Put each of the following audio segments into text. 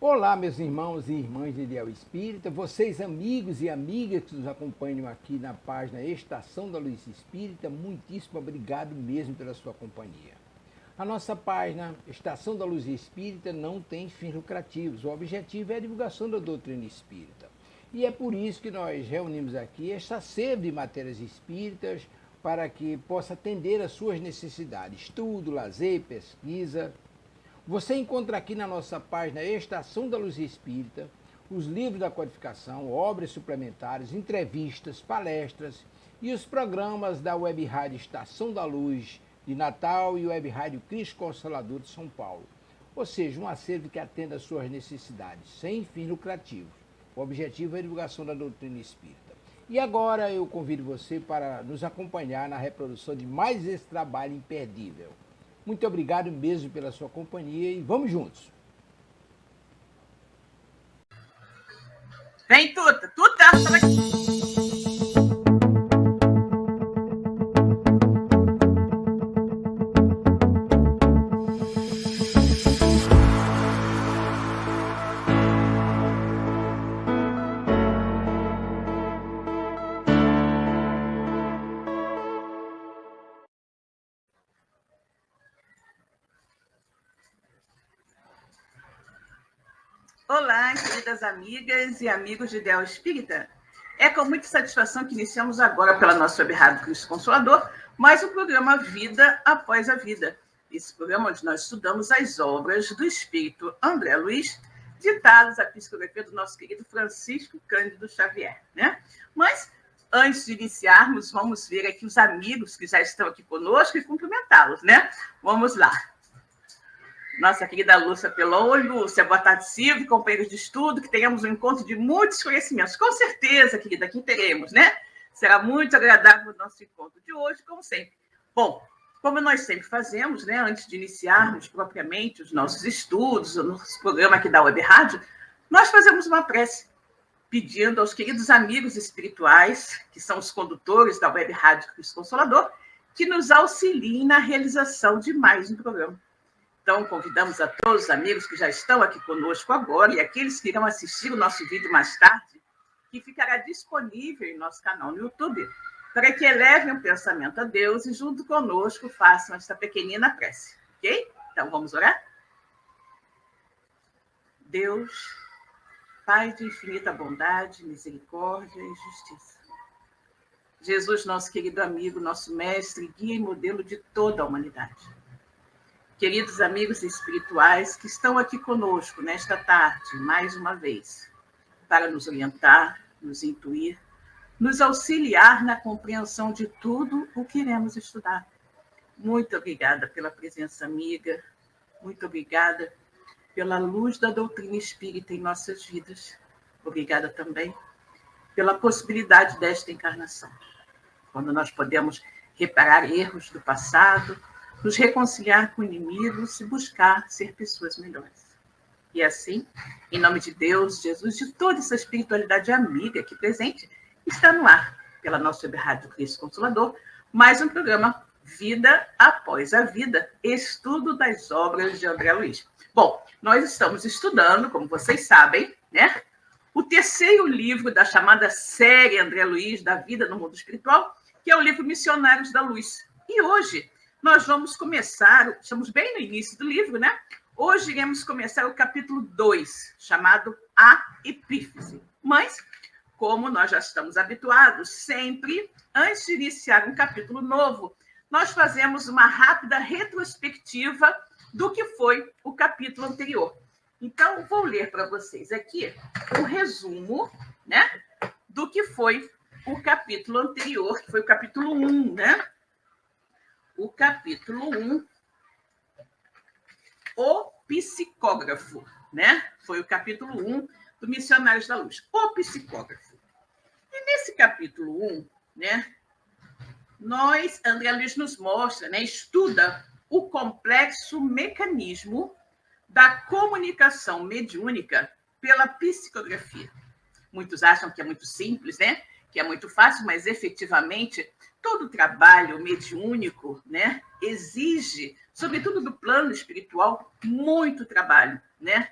Olá, meus irmãos e irmãs de Ideal Espírita, vocês amigos e amigas que nos acompanham aqui na página Estação da Luz Espírita, muitíssimo obrigado mesmo pela sua companhia. A nossa página Estação da Luz Espírita não tem fins lucrativos, o objetivo é a divulgação da doutrina espírita. E é por isso que nós reunimos aqui esta sede de matérias espíritas para que possa atender às suas necessidades, estudo, lazer, pesquisa. Você encontra aqui na nossa página Estação da Luz Espírita os livros da codificação, obras suplementares, entrevistas, palestras e os programas da Web Rádio Estação da Luz de Natal e Web Rádio Cristo Consolador de São Paulo. Ou seja, um acervo que atenda às suas necessidades, sem fins lucrativos. O objetivo é a divulgação da doutrina espírita. E agora eu convido você para nos acompanhar na reprodução de mais esse trabalho imperdível. Muito obrigado mesmo pela sua companhia e vamos juntos. Vem, Tuta. Tuta, sai daqui. Olá, queridas amigas e amigos de Ideal Espírita. É com muita satisfação que iniciamos agora pela nossa Web Rádio Cristo Consolador mais o programa Vida Após a Vida. Esse programa onde nós estudamos as obras do Espírito André Luiz, ditadas à psicografia do nosso querido Francisco Cândido Xavier, né? Mas, antes de iniciarmos, vamos ver aqui os amigos que já estão aqui conosco e cumprimentá-los, né? Vamos lá. Nossa querida Lúcia Pelon. Oi, Lúcia, boa tarde, Silvio, companheiros de estudo, que tenhamos um encontro de muitos conhecimentos. Com certeza, querida, que teremos, né? Será muito agradável o nosso encontro de hoje, como sempre. Bom, como nós sempre fazemos, né, antes de iniciarmos propriamente os nossos estudos, o nosso programa aqui da Web Rádio, nós fazemos uma prece, pedindo aos queridos amigos espirituais, que são os condutores da Web Rádio Cristo Consolador, que nos auxiliem na realização de mais um programa. Então, convidamos a todos os amigos que já estão aqui conosco agora e aqueles que irão assistir o nosso vídeo mais tarde, que ficará disponível em nosso canal no YouTube, para que elevem um pensamento a Deus e, junto conosco, façam esta pequenina prece. Ok? Então, vamos orar? Deus, Pai de infinita bondade, misericórdia e justiça. Jesus, nosso querido amigo, nosso mestre, guia e modelo de toda a humanidade. Queridos amigos espirituais que estão aqui conosco nesta tarde, mais uma vez, para nos orientar, nos intuir, nos auxiliar na compreensão de tudo o que iremos estudar. Muito obrigada pela presença amiga, muito obrigada pela luz da doutrina espírita em nossas vidas. Obrigada também pela possibilidade desta encarnação, quando nós podemos reparar erros do passado, nos reconciliar com inimigos e buscar ser pessoas melhores. E assim, em nome de Deus, Jesus, de toda essa espiritualidade amiga aqui presente, está no ar, pela nossa Web Rádio Cristo Consolador, mais um programa Vida Após a Vida, estudo das obras de André Luiz. Bom, nós estamos estudando, como vocês sabem, né, o terceiro livro da chamada série André Luiz, da vida no mundo espiritual, que é o livro Missionários da Luz. E hoje nós vamos começar, estamos bem no início do livro, né? Hoje iremos começar o capítulo 2, chamado A Epífise. Mas, como nós já estamos habituados, sempre, antes de iniciar um capítulo novo, nós fazemos uma rápida retrospectiva do que foi o capítulo anterior. Então, vou ler para vocês aqui um resumo, né, do que foi o capítulo anterior, que foi o capítulo 1, né? O capítulo 1, o psicógrafo, né? Foi o capítulo 1 do Missionários da Luz, o psicógrafo. E nesse capítulo 1, né, André Luiz nos mostra, né, estuda o complexo mecanismo da comunicação mediúnica pela psicografia. Muitos acham que é muito simples, né? Que é muito fácil, mas efetivamente todo trabalho mediúnico, né, exige, sobretudo do plano espiritual, muito trabalho, né?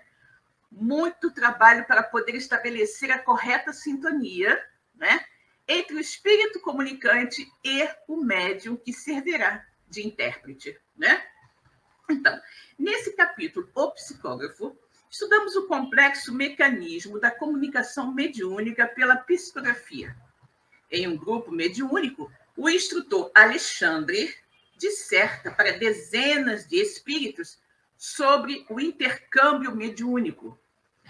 muito trabalho para poder estabelecer a correta sintonia, né, entre o espírito comunicante e o médium que servirá de intérprete, né? Então, nesse capítulo, O Psicógrafo, estudamos o complexo mecanismo da comunicação mediúnica pela psicografia. Em um grupo mediúnico, o instrutor Alexandre disserta para dezenas de espíritos sobre o intercâmbio mediúnico,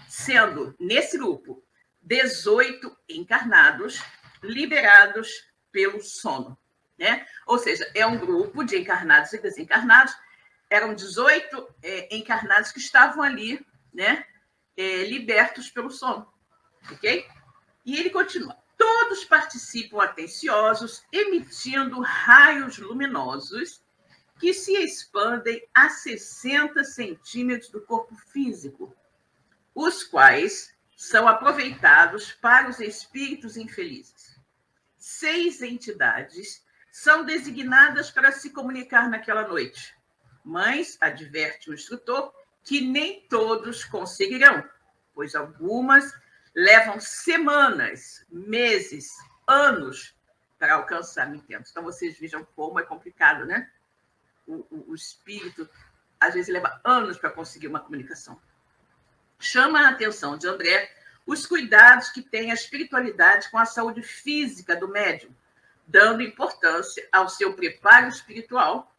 sendo, nesse grupo, 18 encarnados liberados pelo sono, né? Ou seja, é um grupo de encarnados e desencarnados. Eram 18 encarnados que estavam ali, né, libertos pelo sono, ok? E ele continua. Todos participam atenciosos, emitindo raios luminosos que se expandem a 60 centímetros do corpo físico, os quais são aproveitados para os espíritos infelizes. 6 entidades são designadas para se comunicar naquela noite, mas adverte o instrutor que nem todos conseguirão, pois algumas levam semanas, meses, anos para alcançar o intento. Então, vocês vejam como é complicado, né? O espírito, às vezes, leva anos para conseguir uma comunicação. Chama a atenção de André os cuidados que tem a espiritualidade com a saúde física do médium, dando importância ao seu preparo espiritual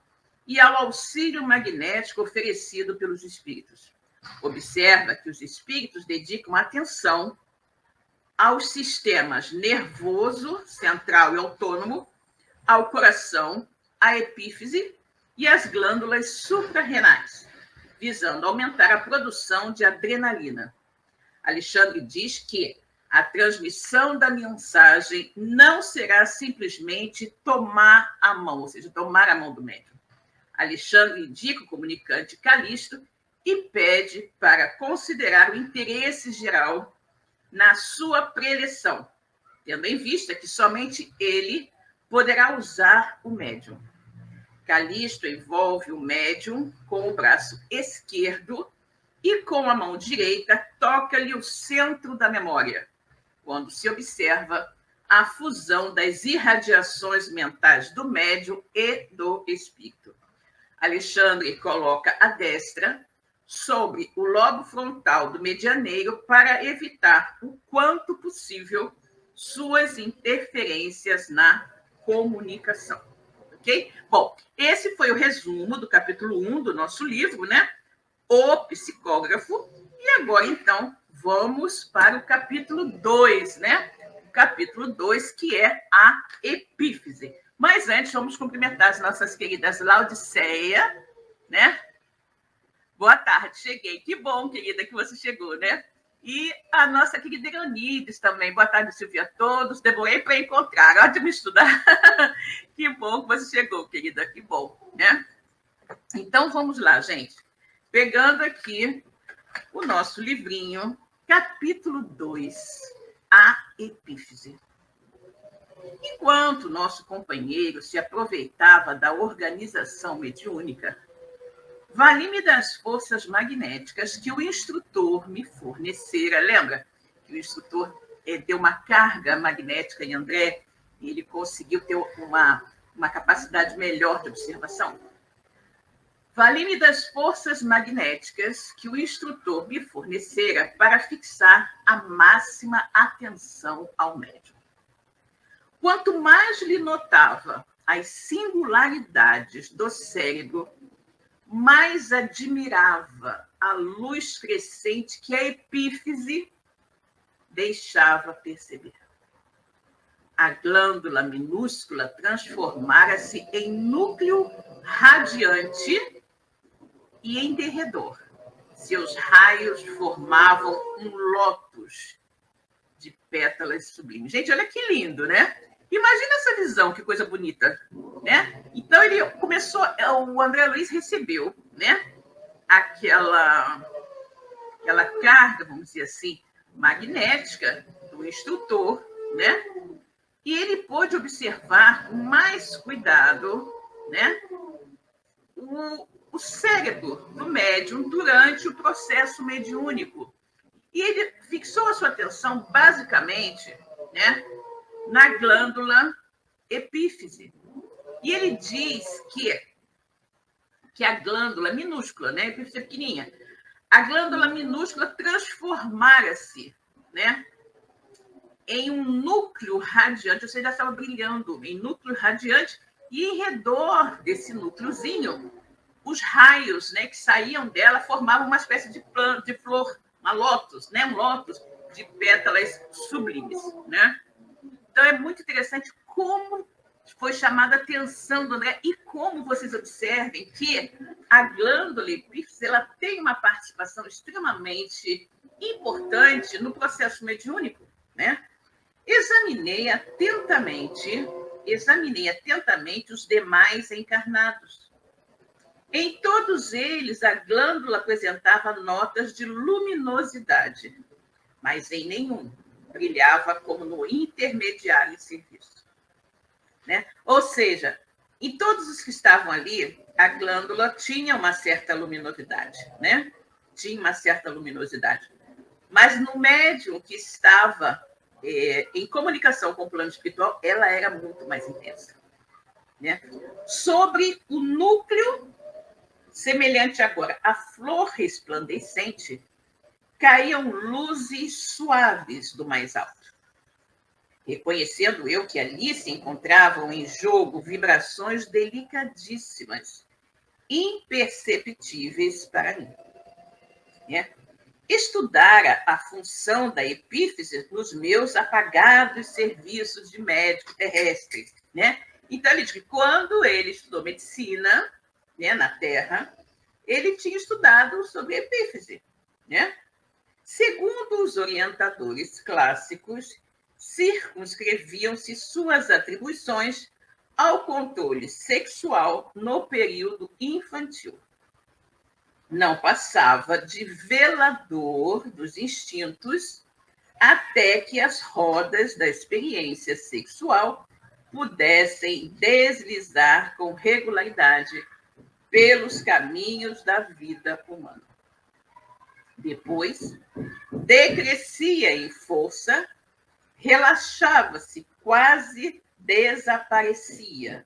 e ao auxílio magnético oferecido pelos espíritos. Observa que os espíritos dedicam atenção aos sistemas nervoso, central e autônomo, ao coração, à epífise e às glândulas suprarrenais, visando aumentar a produção de adrenalina. Alexandre diz que a transmissão da mensagem não será simplesmente tomar a mão, ou seja, tomar a mão do médium. Alexandre indica o comunicante Calixto e pede para considerar o interesse geral na sua preleção, tendo em vista que somente ele poderá usar o médium. Calixto envolve o médium com o braço esquerdo e, com a mão direita, toca-lhe o centro da memória, quando se observa a fusão das irradiações mentais do médium e do espírito. Alexandre coloca a destra sobre o lobo frontal do medianeiro para evitar o quanto possível suas interferências na comunicação. Ok? Bom, esse foi o resumo do capítulo 1 do nosso livro, né? O Psicógrafo. E agora, então, vamos para o capítulo 2, né? O capítulo 2, que é a epífise. Mas antes, vamos cumprimentar as nossas queridas Laudiceia, né? Boa tarde, cheguei. Que bom, querida, que você chegou, né? E a nossa querida Ironides também. Boa tarde, Silvia, a todos. Demorei para encontrar. Ótimo estudar. Que bom que você chegou, querida. Que bom, né? Então, vamos lá, gente. Pegando aqui o nosso livrinho, capítulo 2, a epífise. Enquanto nosso companheiro se aproveitava da organização mediúnica, vali-me das forças magnéticas que o instrutor me fornecera. Lembra que o instrutor deu uma carga magnética em André e ele conseguiu ter uma capacidade melhor de observação? Vali-me das forças magnéticas que o instrutor me fornecera para fixar a máxima atenção ao médium. Quanto mais lhe notava as singularidades do cérebro, mais admirava a luz crescente que a epífise deixava perceber. A glândula minúscula transformara-se em núcleo radiante e em derredor. Seus raios formavam um lótus de pétalas sublimes. Gente, olha que lindo, né? Imagina essa visão, que coisa bonita, né? Então, ele começou, o André Luiz recebeu, né? Aquela carga, vamos dizer assim, magnética do instrutor, né? E ele pôde observar com mais cuidado, né? O cérebro do médium durante o processo mediúnico, E ele fixou a sua atenção, basicamente, né, na glândula epífise. E ele diz que a glândula minúscula, né, a epífise pequenininha, a glândula minúscula transformara-se, né, em um núcleo radiante, ou seja, estava brilhando em núcleo radiante, e em redor desse núcleozinho, os raios, né, que saíam dela formavam uma espécie de planta, de flor, uma lótus, né, um lótus de pétalas sublimes, né? Então é muito interessante como foi chamada a atenção do André e como vocês observem que a glândula epífise ela tem uma participação extremamente importante no processo mediúnico, né? Examinei atentamente os demais encarnados. Em todos eles, a glândula apresentava notas de luminosidade, mas em nenhum brilhava como no intermediário em serviço. Né? Ou seja, em todos os que estavam ali, a glândula tinha uma certa luminosidade, né? Tinha uma certa luminosidade. Mas no médium que estava em comunicação com o plano espiritual, ela era muito mais intensa. Né? Sobre o núcleo, semelhante agora à flor resplandecente, caíam luzes suaves do mais alto. Reconhecendo eu que ali se encontravam em jogo vibrações delicadíssimas, imperceptíveis para mim. Né? Estudara a função da epífise nos meus apagados serviços de médico terrestre. Né? Então, ele diz que quando ele estudou medicina, né, na Terra, ele tinha estudado sobre a epífise. Né? Segundo os orientadores clássicos, circunscreviam-se suas atribuições ao controle sexual no período infantil. Não passava de velador dos instintos até que as rodas da experiência sexual pudessem deslizar com regularidade pelos caminhos da vida humana. Depois, decrescia em força, relaxava-se, quase desaparecia,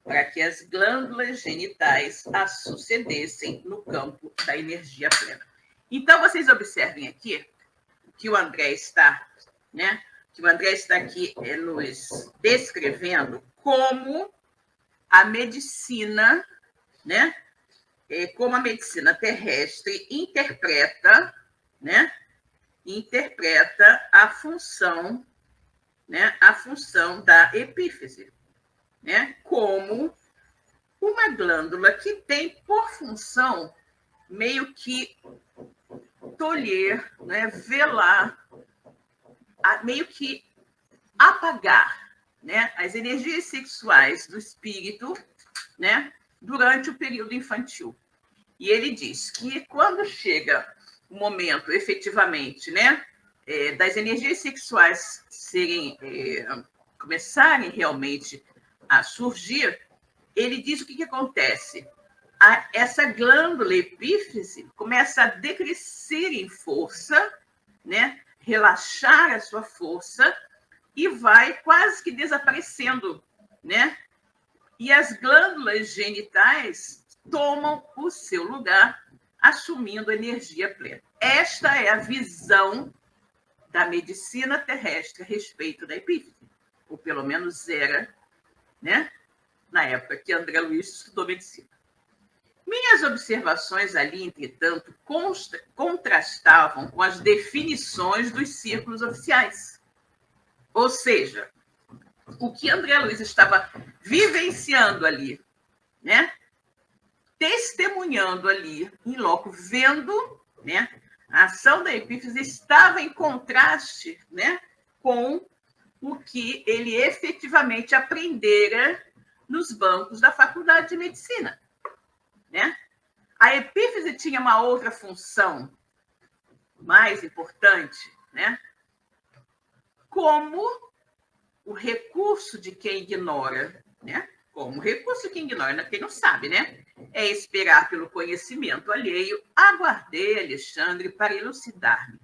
para que as glândulas genitais a sucedessem no campo da energia plena. Então, vocês observem aqui que o André está, né? Que o André está aqui nos descrevendo como a medicina, né? Como a medicina terrestre interpreta, né? Interpreta a função, né? A função da epífise, né? Como uma glândula que tem por função meio que tolher, né? Velar, meio que apagar, né? As energias sexuais do espírito, né? Durante o período infantil. E ele diz que quando chega o momento, efetivamente, né, das energias sexuais começarem realmente a surgir, ele diz o que acontece. Essa glândula epífise começa a decrescer em força, né, relaxar a sua força e vai quase que desaparecendo, né? E as glândulas genitais tomam o seu lugar, assumindo energia plena. Esta é a visão da medicina terrestre a respeito da epífise, ou pelo menos era, né, na época que André Luiz estudou medicina. Minhas observações ali, entretanto, contrastavam com as definições dos círculos oficiais. Ou seja, o que André Luiz estava vivenciando ali, né? Testemunhando ali, em loco, vendo, né? A ação da epífise estava em contraste, né? Com o que ele efetivamente aprendera nos bancos da Faculdade de Medicina, né? A epífise tinha uma outra função mais importante, né? Como o recurso de quem ignora, né? Como o recurso de quem ignora, quem não sabe, né? É esperar pelo conhecimento alheio. Aguardei Alexandre para elucidar-me.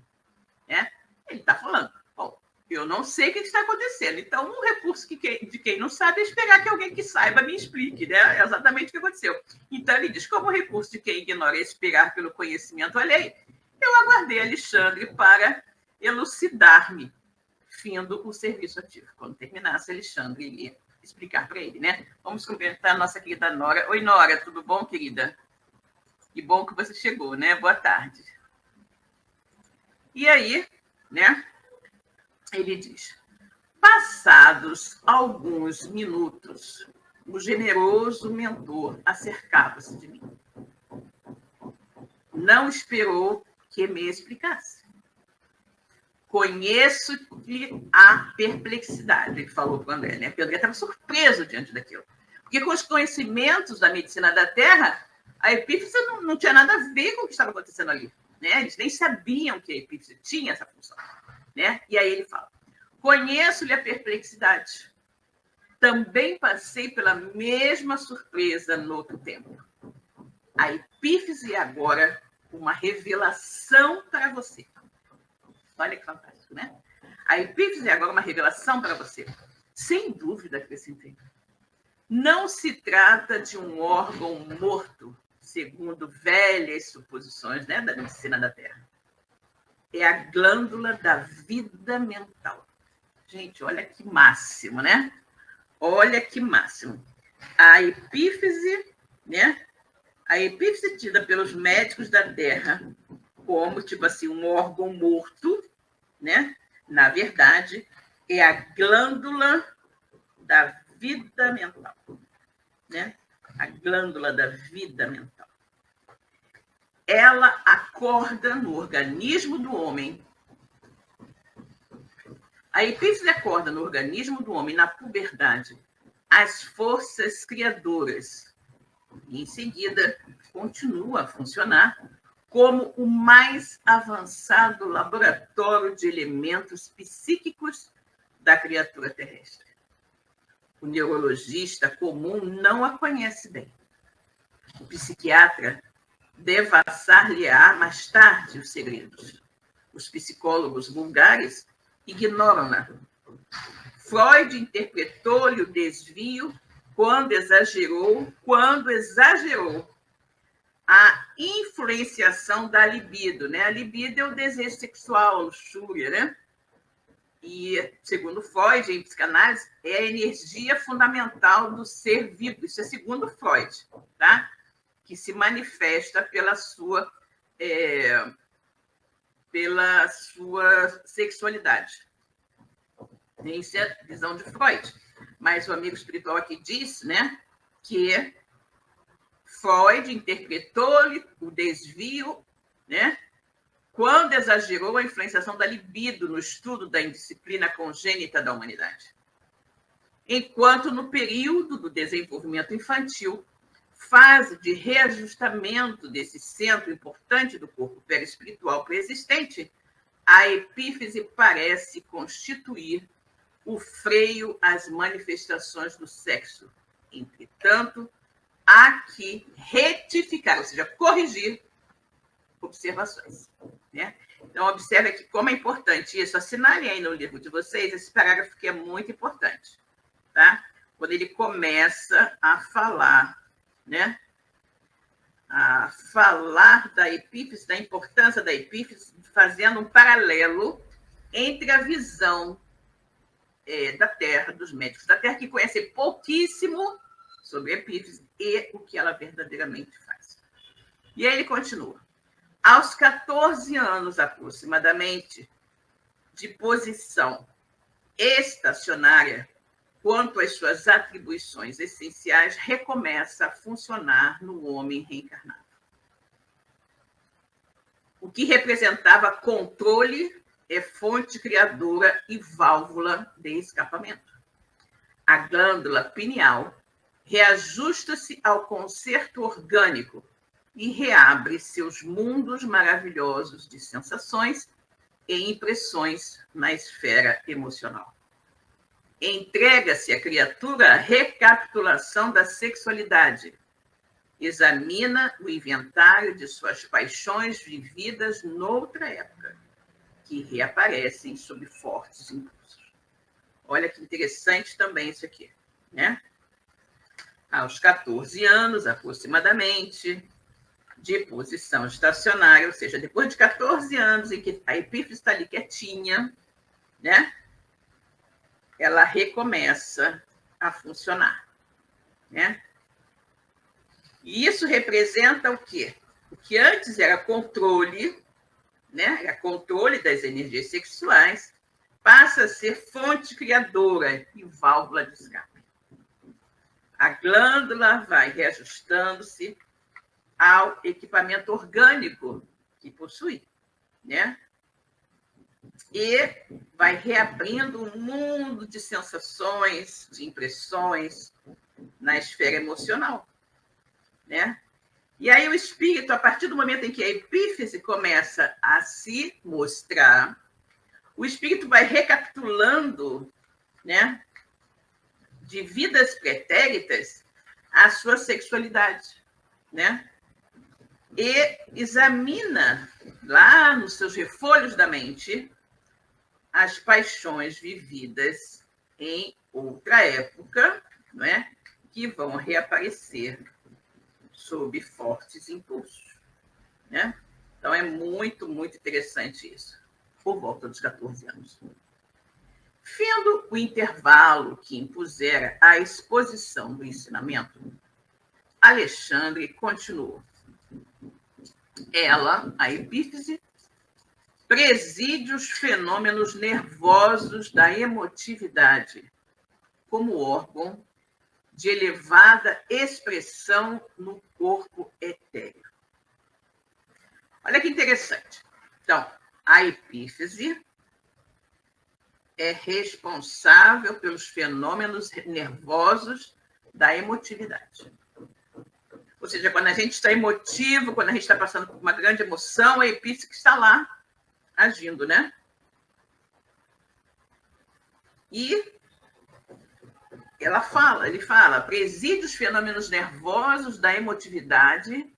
né? Ele está falando, bom, eu não sei o que está acontecendo. Então, um recurso de quem não sabe é esperar que alguém que saiba me explique, né? É exatamente o que aconteceu. Então, ele diz, como recurso de quem ignora é esperar pelo conhecimento alheio, eu aguardei Alexandre para elucidar-me, findo o serviço ativo. Quando terminasse, Alexandre iria explicar para ele, né? Vamos cumprimentar a nossa querida Nora. Oi, Nora, tudo bom, querida? Que bom que você chegou, né? Boa tarde. E aí, né? Ele diz, passados alguns minutos, o generoso mentor acercava-se de mim. Não esperou que me explicasse. Conheço-lhe a perplexidade, ele falou para o André, né? Porque o André estava surpreso diante daquilo. Porque com os conhecimentos da medicina da Terra, a epífise não tinha nada a ver com o que estava acontecendo ali. Né? Eles nem sabiam que a epífise tinha essa função. Né? E aí ele fala, conheço-lhe a perplexidade. Também passei pela mesma surpresa no outro tempo. A epífise é agora uma revelação para você. Olha que fantástico, né? A epífise é agora uma revelação para você. Sem dúvida, acrescentei. Não se trata de um órgão morto, segundo velhas suposições, né, da medicina da Terra. É a glândula da vida mental. Gente, olha que máximo, né? Olha que máximo. A epífise, né? A epífise tida pelos médicos da Terra como, tipo assim, um órgão morto, né? Na verdade, é a glândula da vida mental, né? A glândula da vida mental. Ela acorda no organismo do homem. A epífise acorda no organismo do homem, na puberdade, as forças criadoras. E, em seguida, continua a funcionar como o mais avançado laboratório de elementos psíquicos da criatura terrestre. O neurologista comum não a conhece bem. O psiquiatra devassar-lhe-á mais tarde os segredos. Os psicólogos vulgares ignoram-na. Freud interpretou-lhe o desvio quando exagerou a influenciação da libido, né? A libido é o desejo sexual, a luxúria, né? E, segundo Freud, em psicanálise, é a energia fundamental do ser vivo. Isso é segundo Freud, tá? Que se manifesta pela sua sexualidade. Isso é a visão de Freud. Mas o amigo espiritual aqui diz, né, que Freud interpretou-lhe o desvio, né, quando exagerou a influenciação da libido no estudo da indisciplina congênita da humanidade. Enquanto no período do desenvolvimento infantil, fase de reajustamento desse centro importante do corpo perispiritual pré-existente, a epífise parece constituir o freio às manifestações do sexo. Entretanto, há que retificar, ou seja, corrigir observações. Né? Então, observe aqui como é importante isso. Assinalem aí no livro de vocês esse parágrafo que é muito importante. Tá? Quando ele começa a falar, né? A falar da epífise, da importância da epífise, fazendo um paralelo entre a visão da Terra, dos médicos da Terra, que conhecem pouquíssimo sobre a epífise e o que ela verdadeiramente faz. E aí ele continua. Aos 14 anos, aproximadamente, de posição estacionária, quanto às suas atribuições essenciais, recomeça a funcionar no homem reencarnado. O que representava controle é fonte criadora e válvula de escapamento. A glândula pineal reajusta-se ao concerto orgânico e reabre seus mundos maravilhosos de sensações e impressões na esfera emocional. Entrega-se à criatura a recapitulação da sexualidade. Examina o inventário de suas paixões vividas noutra época. que reaparecem sob fortes impulsos. Olha que interessante também isso aqui, né? Aos 14 anos, aproximadamente, de posição estacionária, ou seja, depois de 14 anos em que a epífise está ali quietinha, né? Ela recomeça a funcionar, né? E isso representa o quê? O que antes era controle, né? Era controle das energias sexuais, passa a ser fonte criadora e válvula de escape. A glândula vai reajustando-se ao equipamento orgânico que possui, né? E vai reabrindo um mundo de sensações, de impressões na esfera emocional, né? E aí o espírito, a partir do momento em que a epífise começa a se mostrar, o espírito vai recapitulando, né, de vidas pretéritas a sua sexualidade, né? E examina lá nos seus refolhos da mente as paixões vividas em outra época, não é? Que vão reaparecer sob fortes impulsos, né? Então é muito, muito interessante isso, por volta dos 14 anos. Findo o intervalo que impusera a exposição do ensinamento, Alexandre continuou. Ela, a epífise, preside os fenômenos nervosos da emotividade como órgão de elevada expressão no corpo etéreo. Olha que interessante. Então, a epífise é responsável pelos fenômenos nervosos da emotividade. Ou seja, quando a gente está emotivo, quando a gente está passando por uma grande emoção, a epífise que está lá agindo, né? E ele fala, preside os fenômenos nervosos da emotividade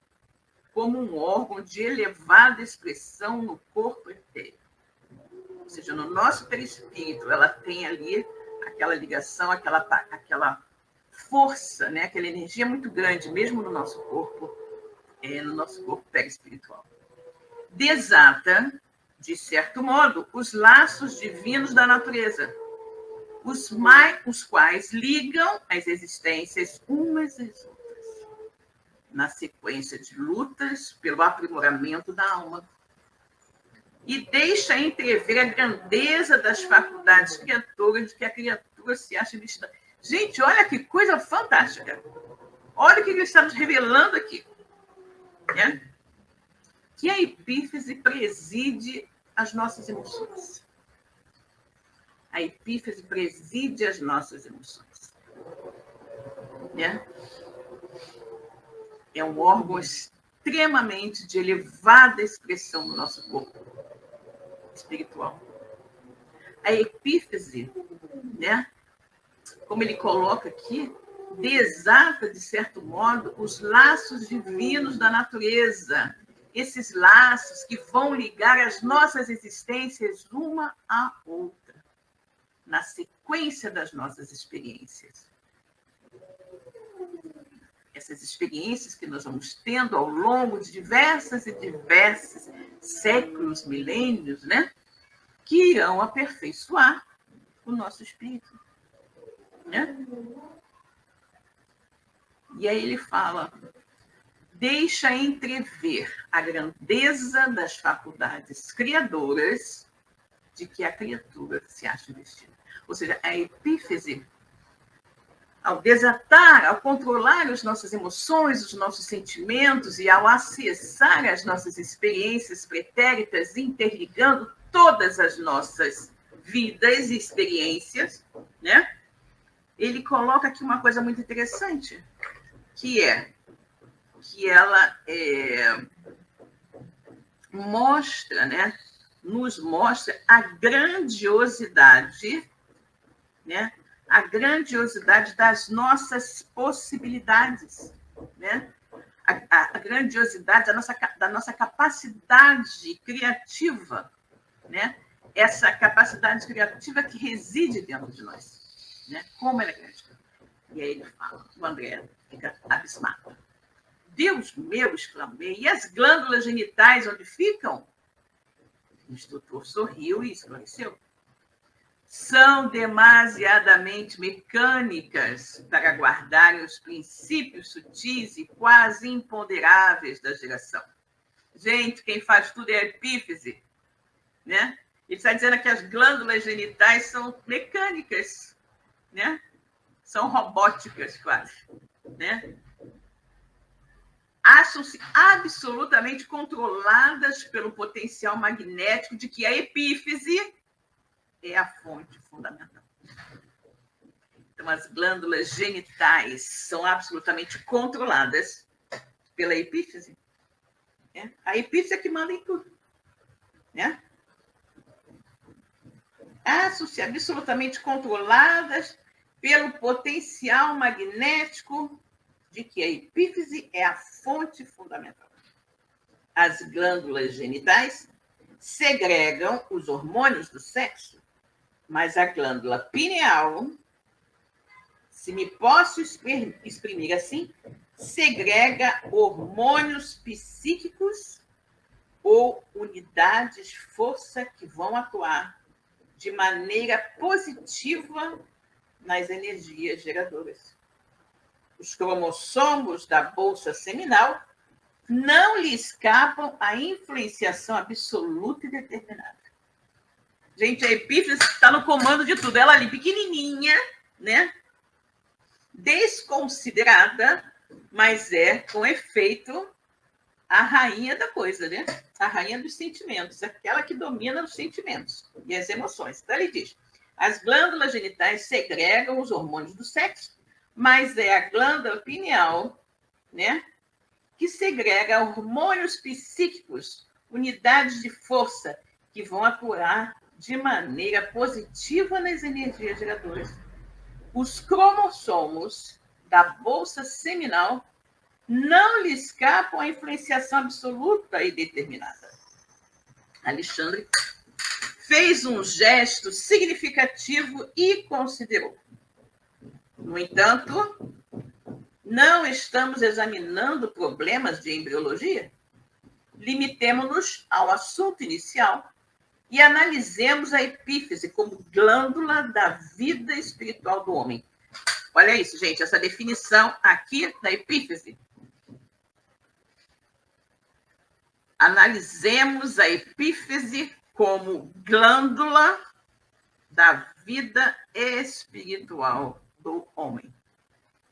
como um órgão de elevada expressão no corpo etéreo. Ou seja, no nosso perispírito, ela tem ali aquela ligação, aquela força, né? Aquela energia muito grande, mesmo no nosso corpo perispiritual. Desata, de certo modo, os laços divinos da natureza, os quais ligam as existências umas às outras, na sequência de lutas pelo aprimoramento da alma. E deixa entrever a grandeza das faculdades criadoras de que a criatura se acha vista. Gente, olha que coisa fantástica. Olha o que ele está nos revelando aqui. Né? Que a epífise preside as nossas emoções. A epífise preside as nossas emoções. Né? É um órgão extremamente de elevada expressão no nosso corpo espiritual. A epífise, né, como ele coloca aqui, desata, de certo modo, os laços divinos da natureza. Esses laços que vão ligar as nossas existências uma à outra, na sequência das nossas experiências. Essas experiências que nós vamos tendo ao longo de diversos séculos, milênios, né? Que irão aperfeiçoar o nosso espírito. Né? E aí ele fala, deixa entrever a grandeza das faculdades criadoras de que a criatura se acha investida. Ou seja, a epífise, ao desatar, ao controlar as nossas emoções, os nossos sentimentos e ao acessar as nossas experiências pretéritas, interligando todas as nossas vidas e experiências, né? Ele coloca aqui uma coisa muito interessante, que ela mostra, né? Nos mostra a grandiosidade, né? A grandiosidade das nossas possibilidades, né? A grandiosidade da nossa capacidade criativa, né? Essa capacidade criativa que reside dentro de nós, né? Como ela é criativa. E aí ele fala, o André fica abismado. Deus meu, exclamei, e as glândulas genitais onde ficam? O instrutor sorriu e esclareceu. São demasiadamente mecânicas para guardarem os princípios sutis e quase imponderáveis da geração. Gente, quem faz tudo é a epífise, né? Ele está dizendo que as glândulas genitais são mecânicas, né? São robóticas quase, né? Acham-se absolutamente controladas pelo potencial magnético de que a epífise é a fonte fundamental. Então, as glândulas genitais são absolutamente controladas pela epífise. Né? A epífise é que manda em tudo. Né? Acham-se absolutamente controladas pelo potencial magnético de que a epífise é a fonte fundamental. As glândulas genitais segregam os hormônios do sexo, mas a glândula pineal, se me posso exprimir assim, segrega hormônios psíquicos ou unidades força que vão atuar de maneira positiva nas energias geradoras. Os cromossomos da bolsa seminal não lhe escapam à influenciação absoluta e determinada. Gente, a epífise está no comando de tudo. Ela ali, pequenininha, né? Desconsiderada, mas é, com efeito, a rainha da coisa, né? A rainha dos sentimentos, aquela que domina os sentimentos e as emoções. Então, ele diz, as glândulas genitais segregam os hormônios do sexo, mas é a glândula pineal, né, que segrega hormônios psíquicos, unidades de força, que vão atuar de maneira positiva nas energias geradoras. Os cromossomos da bolsa seminal não lhe escapam à influenciação absoluta e determinada. Alexandre fez um gesto significativo e considerou. No entanto, não estamos examinando problemas de embriologia? Limitemo-nos ao assunto inicial e analisemos a epífise como glândula da vida espiritual do homem. Olha isso, gente, essa definição aqui da epífise. Analisemos a epífise como glândula da vida espiritual do homem.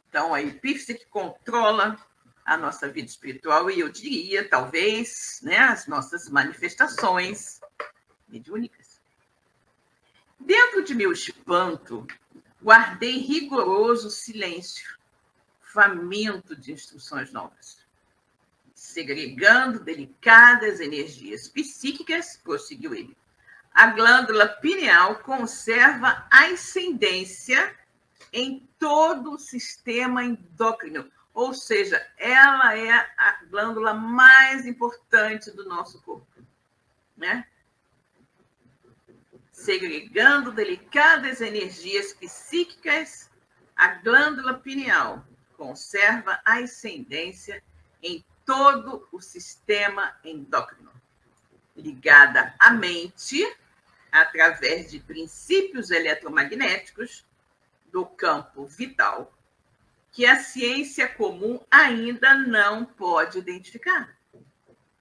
Então, a epífise que controla a nossa vida espiritual e, eu diria, talvez, né, as nossas manifestações mediúnicas. Dentro de meu espanto, guardei rigoroso silêncio, faminto de instruções novas. Segregando delicadas energias psíquicas, prosseguiu ele, a glândula pineal conserva ascendência em todo o sistema endócrino, ou seja, ela é a glândula mais importante do nosso corpo, né? Segregando delicadas energias psíquicas, a glândula pineal conserva ascendência em todo o sistema endócrino, ligada à mente através de princípios eletromagnéticos do campo vital, que a ciência comum ainda não pode identificar.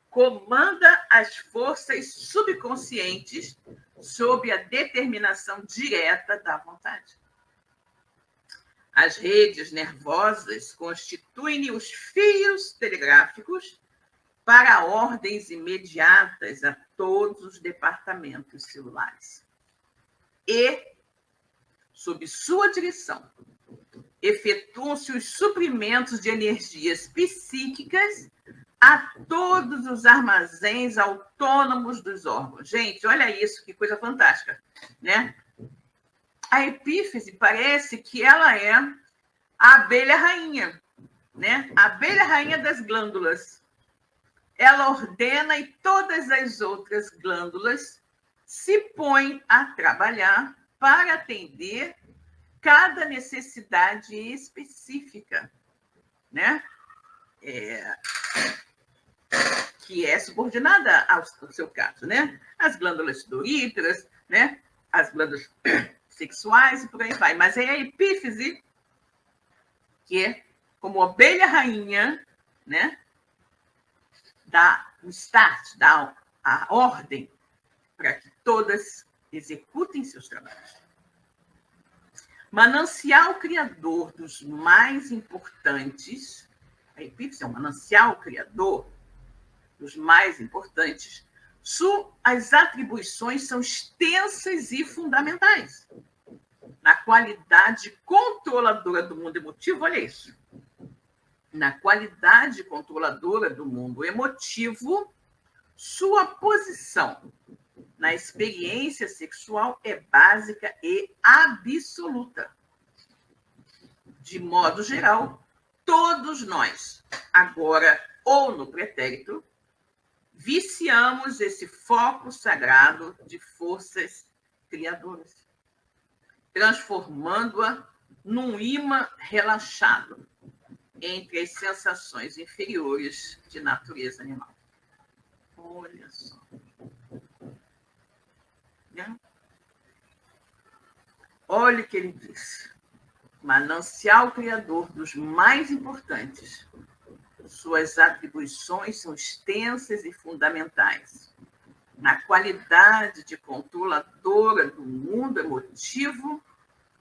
Comanda as forças subconscientes sob a determinação direta da vontade. As redes nervosas constituem os fios telegráficos para ordens imediatas a todos os departamentos celulares. E, sob sua direção, efetuam-se os suprimentos de energias psíquicas a todos os armazéns autônomos dos órgãos. Gente, olha isso, que coisa fantástica, né? A epífise parece que ela é a abelha rainha, né? A abelha rainha das glândulas. Ela ordena e todas as outras glândulas se põe a trabalhar para atender cada necessidade específica, né? Que é subordinada ao seu caso, né? As glândulas sudoríparas, né? As glândulas sexuais e por aí vai. Mas é a epífise que é como ovelha rainha, né? Dá o start, dá a ordem para que todas executem seus trabalhos. Manancial criador dos mais importantes, a epífise é um manancial criador dos mais importantes, suas atribuições são extensas e fundamentais. Na qualidade controladora do mundo emotivo, olha isso. Na qualidade controladora do mundo emotivo, sua posição na experiência sexual é básica e absoluta. De modo geral, todos nós, agora ou no pretérito, viciamos esse foco sagrado de forças criadoras, transformando-a num imã relaxado entre as sensações inferiores de natureza animal. Olha só. Olha o que ele diz. Manancial criador dos mais importantes. Suas atribuições são extensas e fundamentais. Na qualidade de controladora do mundo emotivo,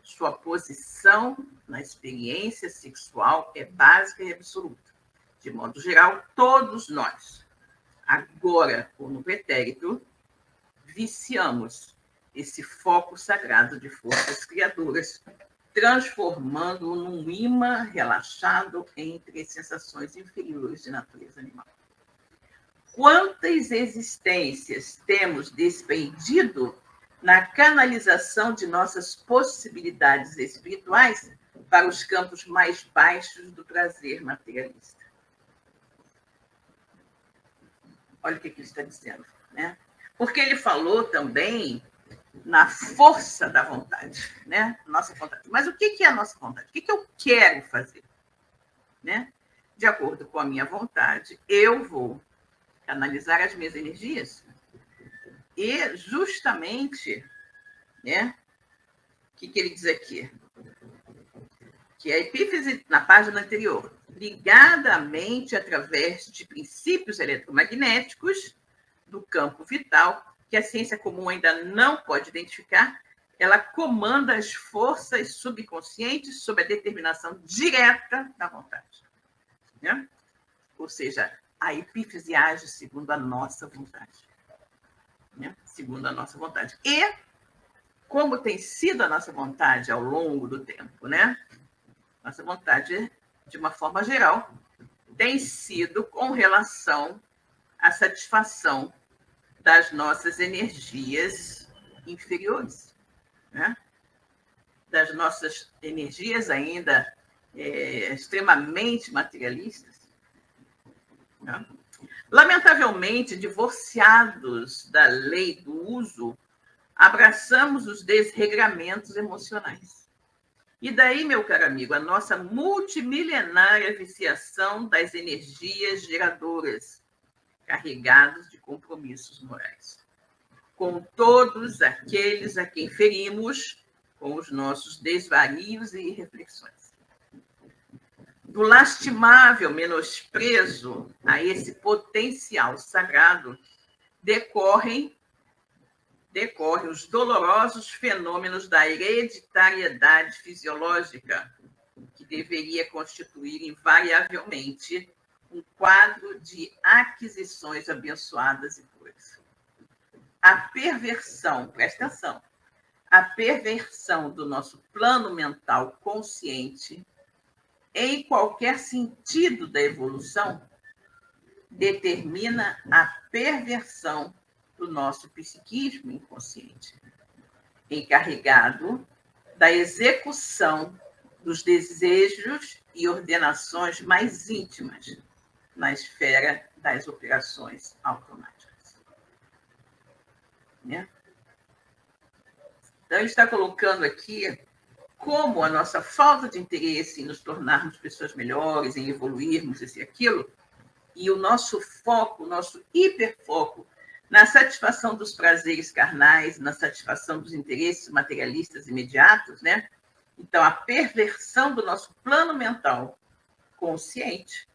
sua posição na experiência sexual é básica e absoluta. De modo geral, todos nós, agora ou no pretérito, viciamos esse foco sagrado de forças criadoras, transformando-o num imã relaxado entre as sensações inferiores de natureza animal. Quantas existências temos despendido na canalização de nossas possibilidades espirituais para os campos mais baixos do prazer materialista? Olha o que ele está dizendo, né? Porque ele falou também na força da vontade, né? Nossa vontade. Mas o que é a nossa vontade? O que eu quero fazer? Né? De acordo com a minha vontade, eu vou canalizar as minhas energias e justamente, né? O que ele diz aqui? Que a epífise, na página anterior, ligada à mente através de princípios eletromagnéticos do campo vital, que a ciência comum ainda não pode identificar, ela comanda as forças subconscientes sob a determinação direta da vontade. Né? Ou seja, a epífise age segundo a nossa vontade. Né? Segundo a nossa vontade. E, como tem sido a nossa vontade ao longo do tempo, né? Nossa vontade, de uma forma geral, tem sido com relação à satisfação das nossas energias inferiores, né? Das nossas energias ainda extremamente materialistas. Né? Lamentavelmente, divorciados da lei do uso, abraçamos os desregramentos emocionais. E daí, meu caro amigo, a nossa multimilenária viciação das energias geradoras, carregados de compromissos morais, com todos aqueles a quem ferimos com os nossos desvarios e reflexões. Do lastimável menosprezo a esse potencial sagrado decorrem os dolorosos fenômenos da hereditariedade fisiológica, que deveria constituir invariavelmente um quadro de aquisições abençoadas e puras. A perversão, presta atenção, a perversão do nosso plano mental consciente, em qualquer sentido da evolução, determina a perversão do nosso psiquismo inconsciente, encarregado da execução dos desejos e ordenações mais íntimas na esfera das operações automáticas. Né? Então, ele está colocando aqui como a nossa falta de interesse em nos tornarmos pessoas melhores, em evoluirmos, isso e aquilo, e o nosso foco, o nosso hiperfoco na satisfação dos prazeres carnais, na satisfação dos interesses materialistas imediatos, né? Então, a perversão do nosso plano mental consciente,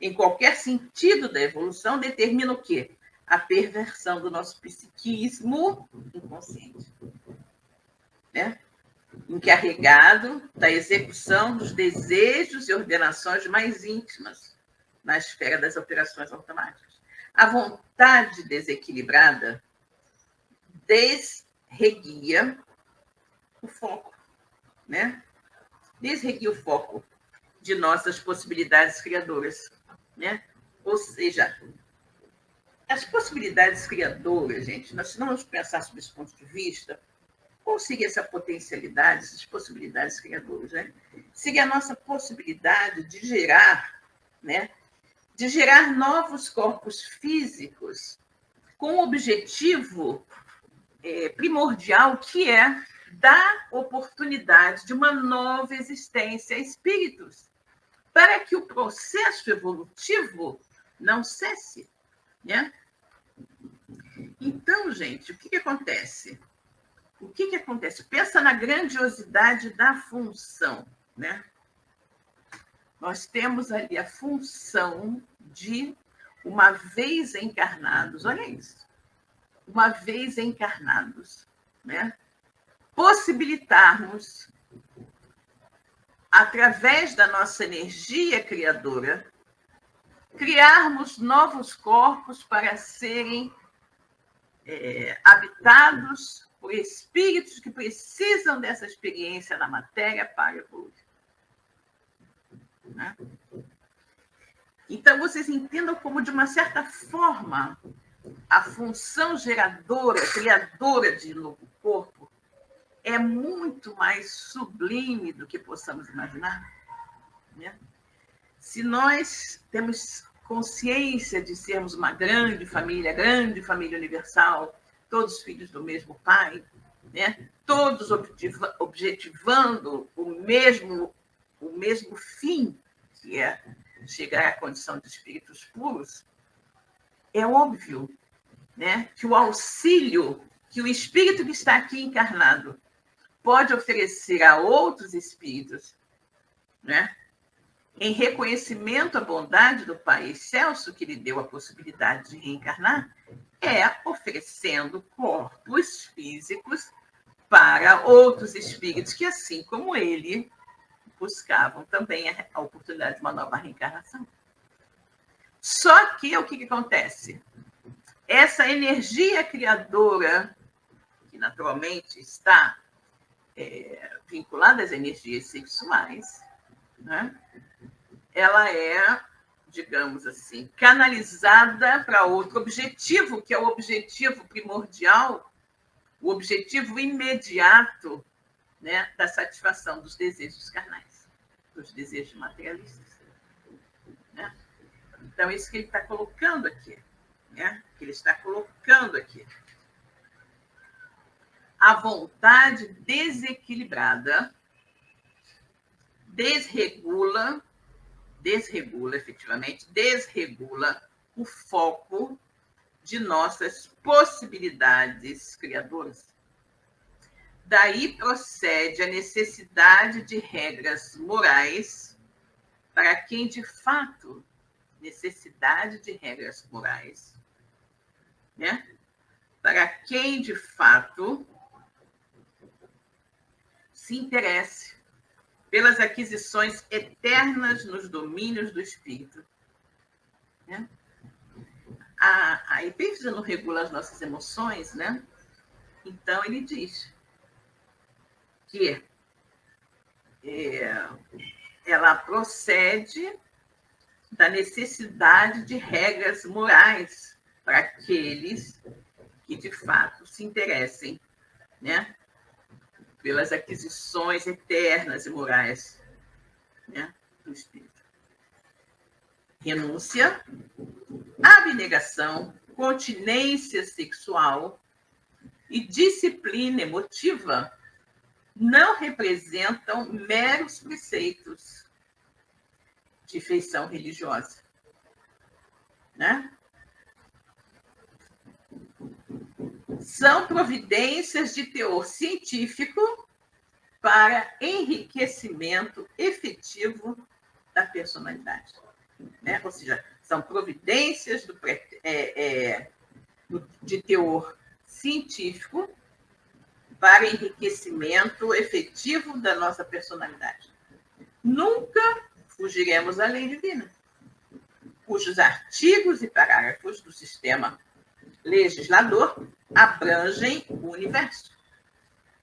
em qualquer sentido da evolução, determina o quê? A perversão do nosso psiquismo inconsciente, né? Encarregado da execução dos desejos e ordenações mais íntimas na esfera das operações automáticas. A vontade desequilibrada desreguia o foco, né? Desreguia o foco de nossas possibilidades criadoras, né? Ou seja, as possibilidades criadoras, gente, se não vamos pensar sob esse ponto de vista, qual seria essa potencialidade, essas possibilidades criadoras, né? Seria a nossa possibilidade de gerar, né? De gerar novos corpos físicos com o objetivo primordial, que é dar oportunidade de uma nova existência a espíritos, para que o processo evolutivo não cesse, né? Então, gente, o que acontece? O que acontece? Pensa na grandiosidade da função, né? Nós temos ali a função de, uma vez encarnados, olha isso, uma vez encarnados, né? Possibilitarmos, através da nossa energia criadora, criarmos novos corpos para serem habitados por espíritos que precisam dessa experiência na matéria para evoluir. Né? Então, vocês entendam como, de uma certa forma, a função geradora, criadora de novo corpo é muito mais sublime do que possamos imaginar. Né? Se nós temos consciência de sermos uma grande família universal, todos filhos do mesmo pai, né? Todos objetivando o mesmo fim, que é chegar à condição de espíritos puros, é óbvio, né, que o auxílio que o espírito que está aqui encarnado pode oferecer a outros espíritos, né, em reconhecimento à bondade do Pai Excelso, que lhe deu a possibilidade de reencarnar, é oferecendo corpos físicos para outros espíritos que, assim como ele, buscavam também a oportunidade de uma nova reencarnação. Só que o que acontece? Essa energia criadora, que naturalmente está vinculada às energias sexuais, né? Ela é, digamos assim, canalizada para outro objetivo, que é o objetivo primordial, o objetivo imediato, né, da satisfação dos desejos carnais, dos desejos materialistas. Né? Então, isso que ele está colocando aqui. Né? Que ele está colocando aqui. A vontade desequilibrada desregula o foco de nossas possibilidades criadoras. Daí procede a necessidade de regras morais para quem, de fato, né? Para quem, de fato, se interesse pelas aquisições eternas nos domínios do espírito. Né? A epífise não regula as nossas emoções, né? Então, ele diz que ela procede da necessidade de regras morais para aqueles que, de fato, se interessem, né, pelas aquisições eternas e morais, né, do espírito. Renúncia, abnegação, continência sexual, e disciplina emotiva não representam meros preceitos de feição religiosa, né? São providências de teor científico para enriquecimento efetivo da personalidade, né? Ou seja, são providências de teor científico para enriquecimento efetivo da nossa personalidade. Nunca fugiremos à lei divina, cujos artigos e parágrafos do sistema legislador abrangem o universo.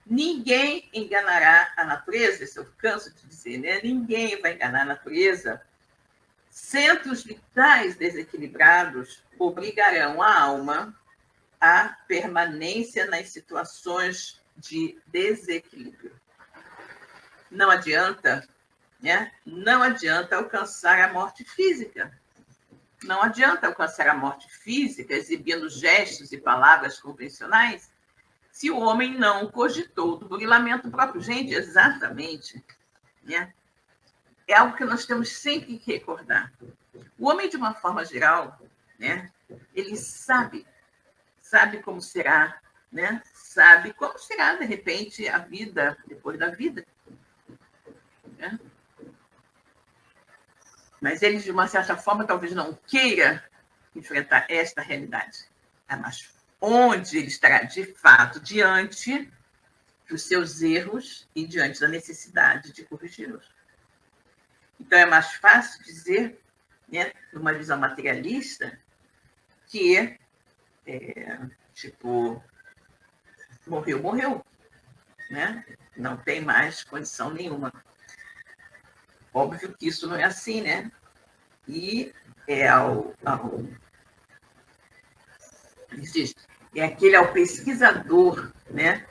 Ninguém enganará a natureza, isso eu canso de dizer, né? Ninguém vai enganar a natureza. Centros vitais desequilibrados obrigarão a alma à permanência nas situações de desequilíbrio. Não adianta, né? Não adianta alcançar a morte física. Não adianta alcançar a morte física exibindo gestos e palavras convencionais se o homem não cogitou do burilamento próprio. Gente, exatamente, né? É algo que nós temos sempre que recordar. O homem, de uma forma geral, né, ele sabe como será, né? Sabe como será, de repente, a vida depois da vida, né? Mas ele, de uma certa forma, talvez não queira enfrentar esta realidade. Mas onde ele estará, de fato, diante dos seus erros e diante da necessidade de corrigi-los. Então, é mais fácil dizer, né, numa visão materialista, que, morreu, né? Não tem mais condição nenhuma. Óbvio que isso não é assim, né? E é ao pesquisador, né?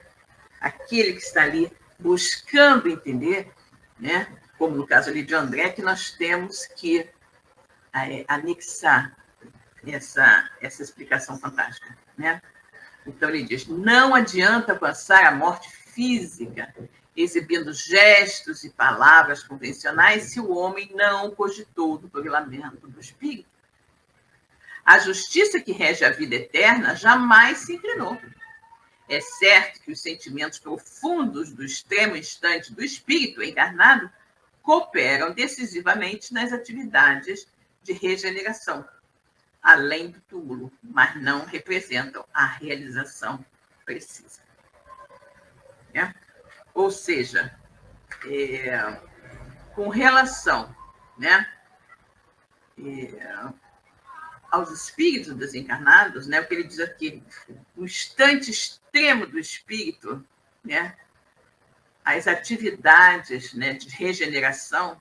Aquele que está ali buscando entender, né? Como no caso ali de André, que nós temos que anexar essa explicação fantástica, né? Então ele diz: não adianta alcançar a morte física exibindo gestos e palavras convencionais se o homem não cogitou do burilamento do espírito. A justiça que rege a vida eterna jamais se inclinou. É certo que os sentimentos profundos do extremo instante do espírito encarnado cooperam decisivamente nas atividades de regeneração, além do túmulo, mas não representam a realização precisa. É? Ou seja, com relação, né, aos espíritos desencarnados, né, o que ele diz aqui, o instante extremo do espírito, né, as atividades, né, de regeneração,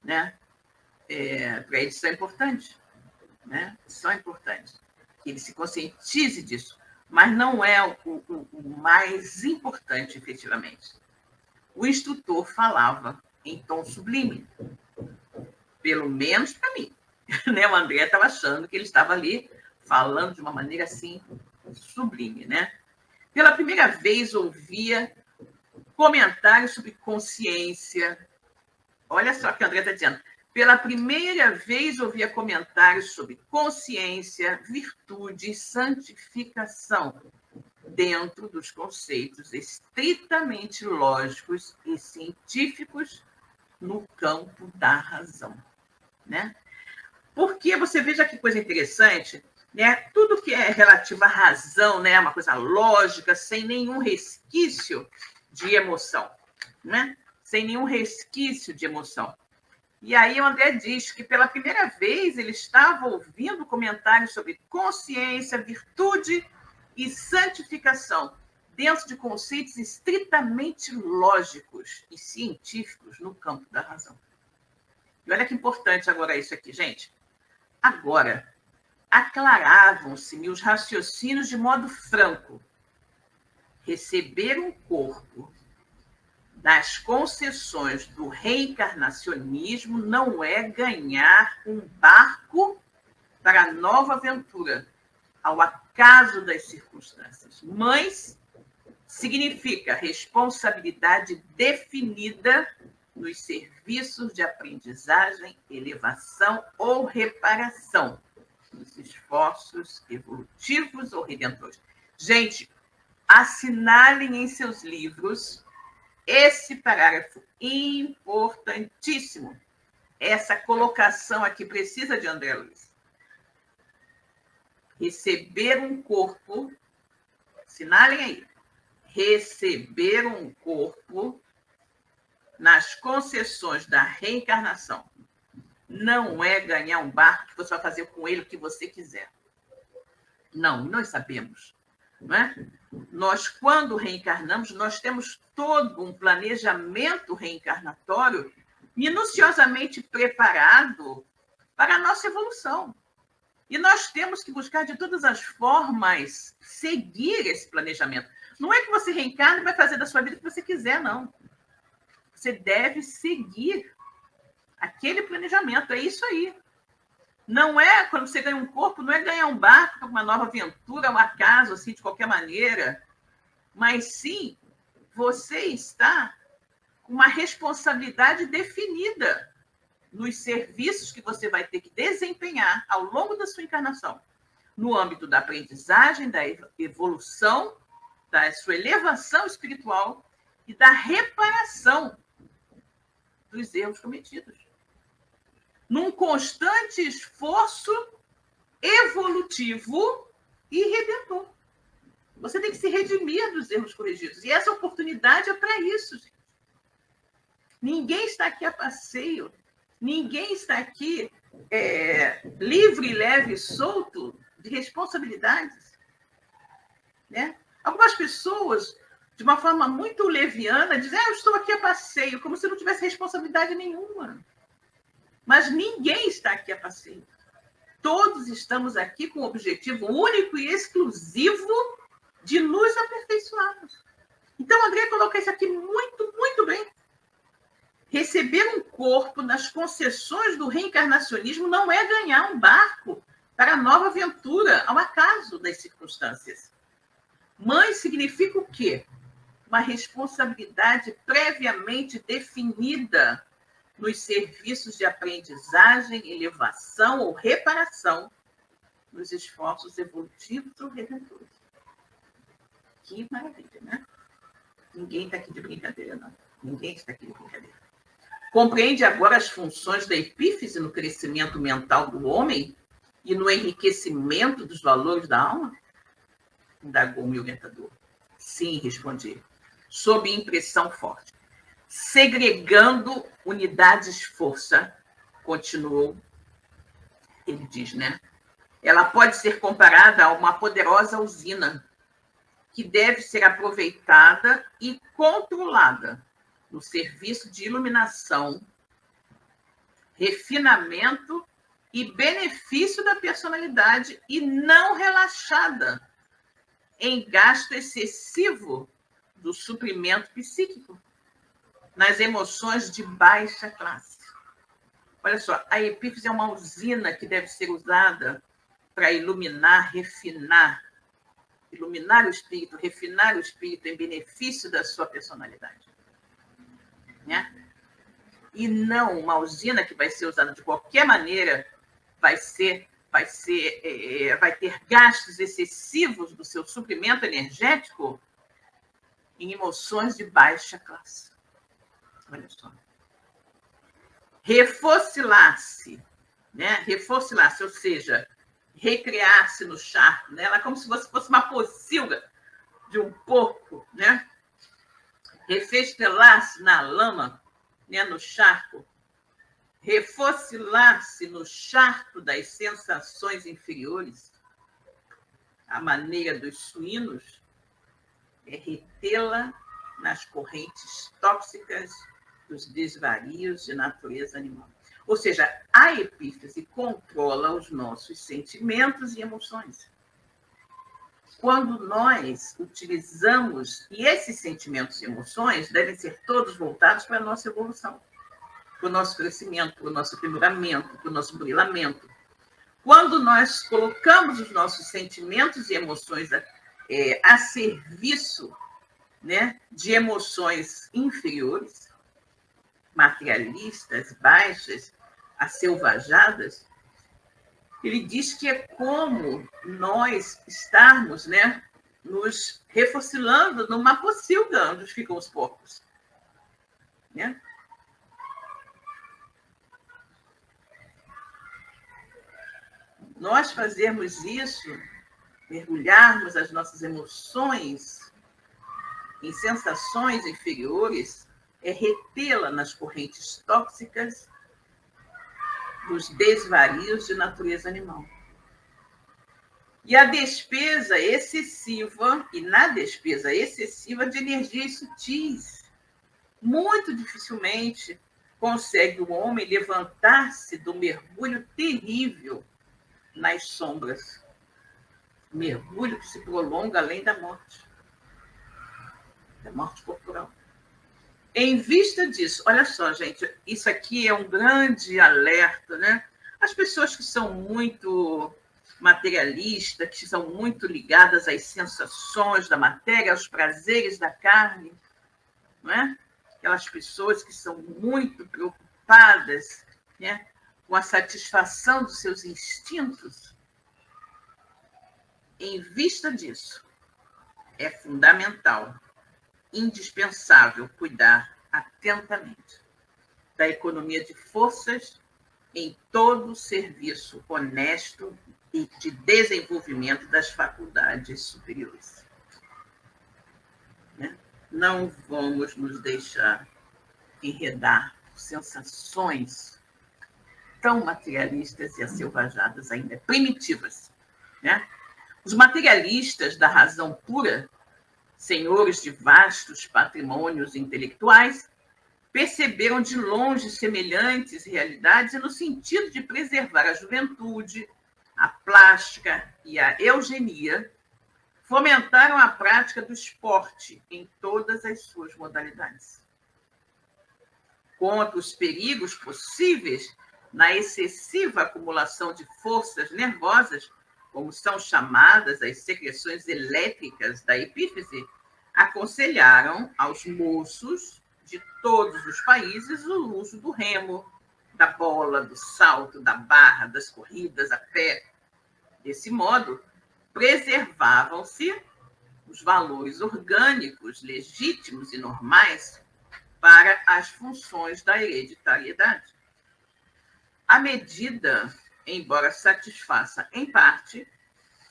né, para eles são importantes, né, são importantes, que ele se conscientize disso, mas não é o mais importante, efetivamente. O instrutor falava em tom sublime, pelo menos para mim. Né? O André estava achando que ele estava ali falando de uma maneira assim, sublime. Né? Pela primeira vez, ouvia comentários sobre consciência. Olha só o que o André está dizendo. Pela primeira vez, ouvia comentários sobre consciência, virtude e santificação, dentro dos conceitos estritamente lógicos e científicos no campo da razão. Né? Porque você veja que coisa interessante, né? Tudo que é relativo à razão, né? Uma coisa lógica, sem nenhum resquício de emoção. Né? Sem nenhum resquício de emoção. E aí o André diz que pela primeira vez ele estava ouvindo comentários sobre consciência, virtude e santificação, dentro de conceitos estritamente lógicos e científicos no campo da razão. E olha que importante agora isso aqui, gente. Agora, aclaravam-se-me os raciocínios de modo franco. Receber um corpo das concessões do reencarnacionismo não é ganhar um barco para a nova aventura, ao acaso das circunstâncias. Mães significa responsabilidade definida nos serviços de aprendizagem, elevação ou reparação, nos esforços evolutivos ou redentores. Gente, assinalem em seus livros esse parágrafo importantíssimo. Essa colocação aqui precisa de André Luiz. Receber um corpo, assinalem aí, receber um corpo nas concessões da reencarnação não é ganhar um barco que você vai fazer com ele o que você quiser. Não, nós sabemos. Não é? Nós, quando reencarnamos, nós temos todo um planejamento reencarnatório minuciosamente preparado para a nossa evolução. E nós temos que buscar de todas as formas seguir esse planejamento. Não é que você reencarna e vai fazer da sua vida o que você quiser, não. Você deve seguir aquele planejamento, é isso aí. Não é, quando você ganha um corpo, não é ganhar um barco, uma nova aventura, um acaso, assim, de qualquer maneira, mas sim, você está com uma responsabilidade definida nos serviços que você vai ter que desempenhar ao longo da sua encarnação, no âmbito da aprendizagem, da evolução, da sua elevação espiritual e da reparação dos erros cometidos. Num constante esforço evolutivo e redentor. Você tem que se redimir dos erros corrigidos. E essa oportunidade é para isso, gente. Ninguém está aqui a passeio. Ninguém está aqui livre, leve, solto de responsabilidades. Né? Algumas pessoas, de uma forma muito leviana, dizem: eu estou aqui a passeio, como se não tivesse responsabilidade nenhuma. Mas ninguém está aqui a passeio. Todos estamos aqui com o objetivo único e exclusivo de nos aperfeiçoarmos. Então, André coloca isso aqui muito, muito bem. Receber um corpo nas concessões do reencarnacionismo não é ganhar um barco para a nova aventura, ao acaso das circunstâncias. Mãe significa o quê? Uma responsabilidade previamente definida nos serviços de aprendizagem, elevação ou reparação, nos esforços evolutivos ou redentores. Que maravilha, né? Ninguém está aqui de brincadeira, não. Ninguém está aqui de brincadeira. Compreende agora as funções da epífise no crescimento mental do homem e no enriquecimento dos valores da alma? Indagou o meu orientador. Sim, respondi, sob impressão forte. Segregando unidades-força, continuou, ele diz, né? Ela pode ser comparada a uma poderosa usina que deve ser aproveitada e controlada no serviço de iluminação, refinamento e benefício da personalidade e não relaxada em gasto excessivo do suprimento psíquico nas emoções de baixa classe. Olha só, a epífise é uma usina que deve ser usada para iluminar, refinar, iluminar o espírito, refinar o espírito em benefício da sua personalidade. Né? E não uma usina que vai ser usada de qualquer maneira, vai ter gastos excessivos do seu suprimento energético em emoções de baixa classe. Olha só. Refocilar-se, né? Refocilar-se, ou seja, recriar-se no charco, né? Ela é como se fosse uma pocilga de um porco, né? Refestelar-se na lama, né? No charco. Refocilar-se no charco das sensações inferiores, a maneira dos suínos, é retê-la nas correntes tóxicas dos desvarios de natureza animal. Ou seja, a epífise controla os nossos sentimentos e emoções. Quando nós utilizamos, e esses sentimentos e emoções devem ser todos voltados para a nossa evolução, para o nosso crescimento, para o nosso aprimoramento, para o nosso burilamento. Quando nós colocamos os nossos sentimentos e emoções a serviço, né, de emoções inferiores, materialistas, baixas, acelvajadas, ele diz que é como nós estarmos, né, nos refocilando numa pocilga onde ficam os porcos. Né? Nós fazermos isso, mergulharmos as nossas emoções em sensações inferiores, é retê-la nas correntes tóxicas dos desvarios de natureza animal. E a despesa excessiva, e na despesa excessiva de energias sutis, muito dificilmente consegue o homem levantar-se do mergulho terrível nas sombras. Mergulho que se prolonga além da morte corporal. Em vista disso, olha só, gente, isso aqui é um grande alerta, né? As pessoas que são muito materialistas, que são muito ligadas às sensações da matéria, aos prazeres da carne, não é? Aquelas pessoas que são muito preocupadas, né, com a satisfação dos seus instintos. Em vista disso, é fundamental, indispensável cuidar atentamente da economia de forças em todo o serviço honesto e de desenvolvimento das faculdades superiores. Né? Não vamos nos deixar enredar por sensações tão materialistas e acelvajadas ainda, primitivas. Né? Os materialistas da razão pura, senhores de vastos patrimônios intelectuais, perceberam de longe semelhantes realidades no sentido de preservar a juventude, a plástica e a eugenia, fomentaram a prática do esporte em todas as suas modalidades. Contra os perigos possíveis na excessiva acumulação de forças nervosas, como são chamadas as secreções elétricas da epífise, aconselharam aos moços de todos os países o uso do remo, da bola, do salto, da barra, das corridas a pé. Desse modo, preservavam-se os valores orgânicos, legítimos e normais para as funções da hereditariedade. A medida, embora satisfaça em parte,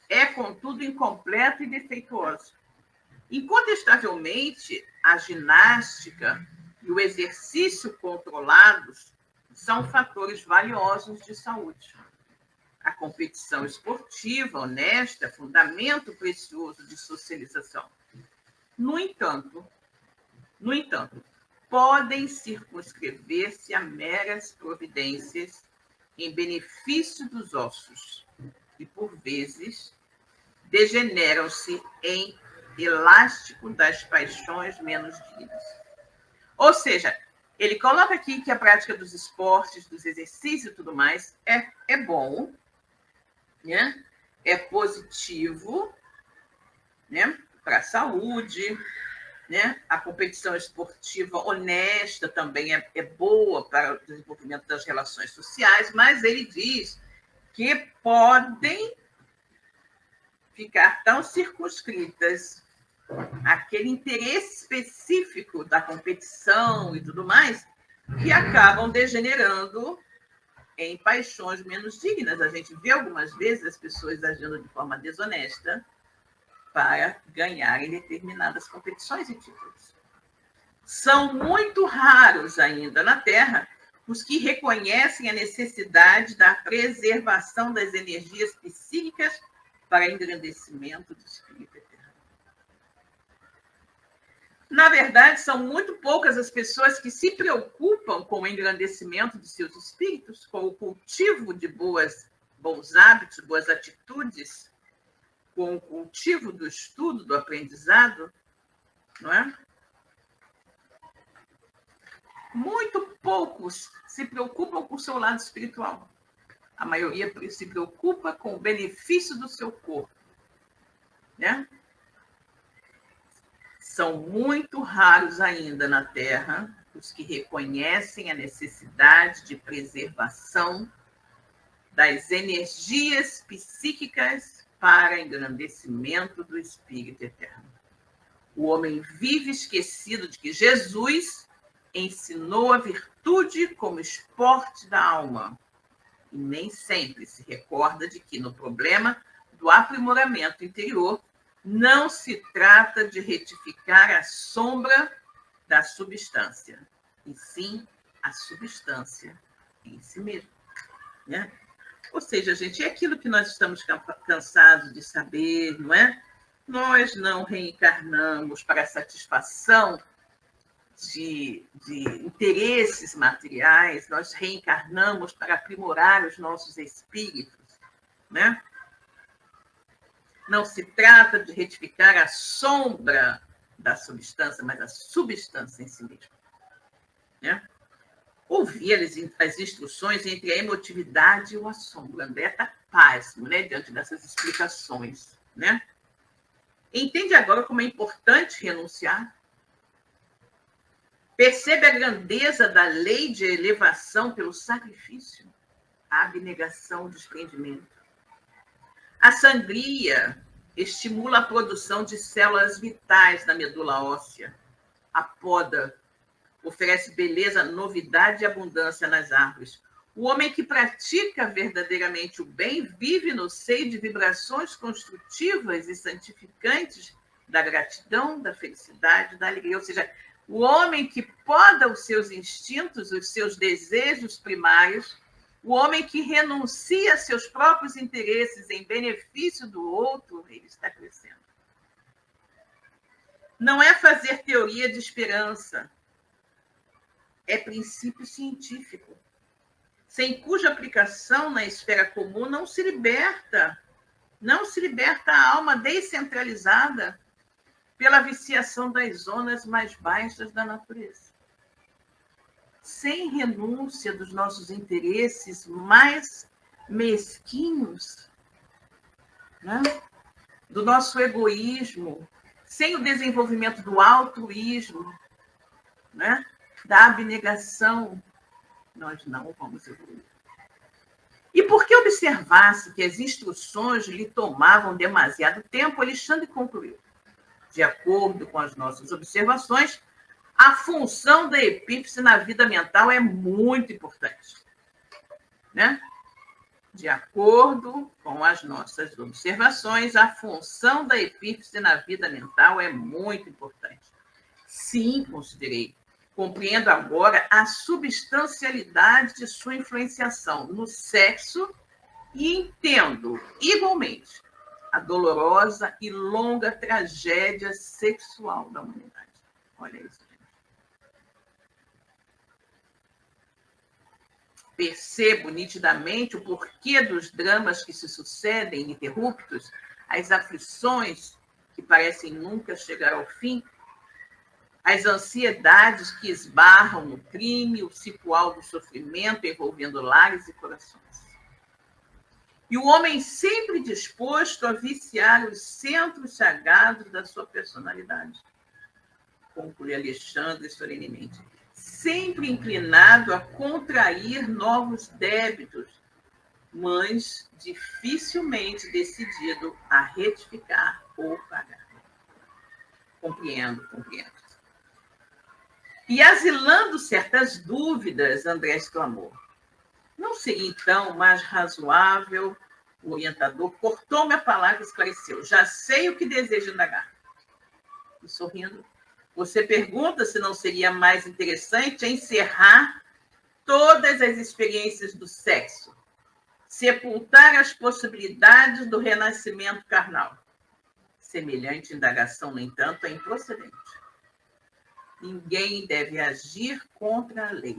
é, contudo, incompleta e defeituosa. Incontestavelmente, a ginástica e o exercício controlados são fatores valiosos de saúde. A competição esportiva honesta é fundamento precioso de socialização. No entanto, podem circunscrever-se a meras providências em benefício dos ossos e, por vezes, degeneram-se em elástico das paixões menos dignas. Ou seja, ele coloca aqui que a prática dos esportes, dos exercícios e tudo mais é bom, né? É positivo, né? Para a saúde, né? A competição esportiva honesta também é boa para o desenvolvimento das relações sociais, mas ele diz que podem ficar tão circunscritas àquele interesse específico da competição e tudo mais, que acabam degenerando em paixões menos dignas. A gente vê algumas vezes as pessoas agindo de forma desonesta para ganharem determinadas competições e títulos. São muito raros ainda na Terra os que reconhecem a necessidade da preservação das energias psíquicas para engrandecimento do espírito eterno. Na verdade, são muito poucas as pessoas que se preocupam com o engrandecimento de seus espíritos, com o cultivo de bons hábitos, boas atitudes, com o cultivo do estudo, do aprendizado, não é? Muito poucos se preocupam com o seu lado espiritual. A maioria se preocupa com o benefício do seu corpo, né? São muito raros ainda na Terra os que reconhecem a necessidade de preservação das energias psíquicas para engrandecimento do Espírito Eterno. O homem vive esquecido de que Jesus ensinou a virtude como esporte da alma e nem sempre se recorda de que no problema do aprimoramento interior não se trata de retificar a sombra da substância, e sim a substância em si mesmo, né? Ou seja, gente, é aquilo que nós estamos cansados de saber, não é? Nós não reencarnamos para a satisfação de interesses materiais, nós reencarnamos para aprimorar os nossos espíritos, né? Não se trata de retificar a sombra da substância, mas a substância em si mesma, né? Ouvir as instruções entre a emotividade e o assombro. André está pasmo, né, diante dessas explicações, né? Entende agora como é importante renunciar? Percebe a grandeza da lei de elevação pelo sacrifício, a abnegação, o desprendimento. A sangria estimula a produção de células vitais na medula óssea. A poda oferece beleza, novidade e abundância nas árvores. O homem que pratica verdadeiramente o bem vive no seio de vibrações construtivas e santificantes da gratidão, da felicidade, da alegria. Ou seja, o homem que poda os seus instintos, os seus desejos primários, o homem que renuncia a seus próprios interesses em benefício do outro, ele está crescendo. Não é fazer teoria de esperança, é princípio científico, sem cuja aplicação na esfera comum não se liberta a alma descentralizada pela viciação das zonas mais baixas da natureza. Sem renúncia dos nossos interesses mais mesquinhos, né? Do nosso egoísmo, sem o desenvolvimento do altruísmo, né? Da abnegação, nós não vamos evoluir. E por que observasse que as instruções lhe tomavam demasiado tempo, Alexandre concluiu: de acordo com as nossas observações, a função da epífise na vida mental é muito importante, né? De acordo com as nossas observações, a função da epífise na vida mental é muito importante. Sim, considerei. Compreendo agora a substancialidade de sua influenciação no sexo e entendo, igualmente, a dolorosa e longa tragédia sexual da humanidade. Olha isso, gente. Percebo nitidamente o porquê dos dramas que se sucedem ininterruptos, as aflições que parecem nunca chegar ao fim, as ansiedades que esbarram no crime, o cipoal do sofrimento envolvendo lares e corações. E o homem sempre disposto a viciar os centros sagrados da sua personalidade. Conclui Alexandre solenemente. Sempre inclinado a contrair novos débitos, mas dificilmente decidido a retificar ou pagar. Compreendo. E asilando certas dúvidas, André exclamou: não seria, então, mais razoável? O orientador cortou-me a palavra e esclareceu: já sei o que deseja indagar. E sorrindo, você pergunta se não seria mais interessante encerrar todas as experiências do sexo, sepultar as possibilidades do renascimento carnal. Semelhante indagação, no entanto, é improcedente. Ninguém deve agir contra a lei.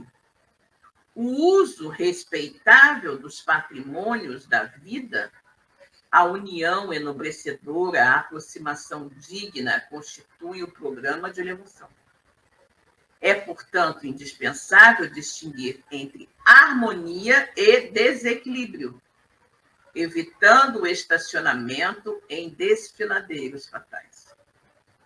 O uso respeitável dos patrimônios da vida, a união enobrecedora, a aproximação digna, constitui o programa de elevação. É, portanto, indispensável distinguir entre harmonia e desequilíbrio, evitando o estacionamento em desfiladeiros fatais.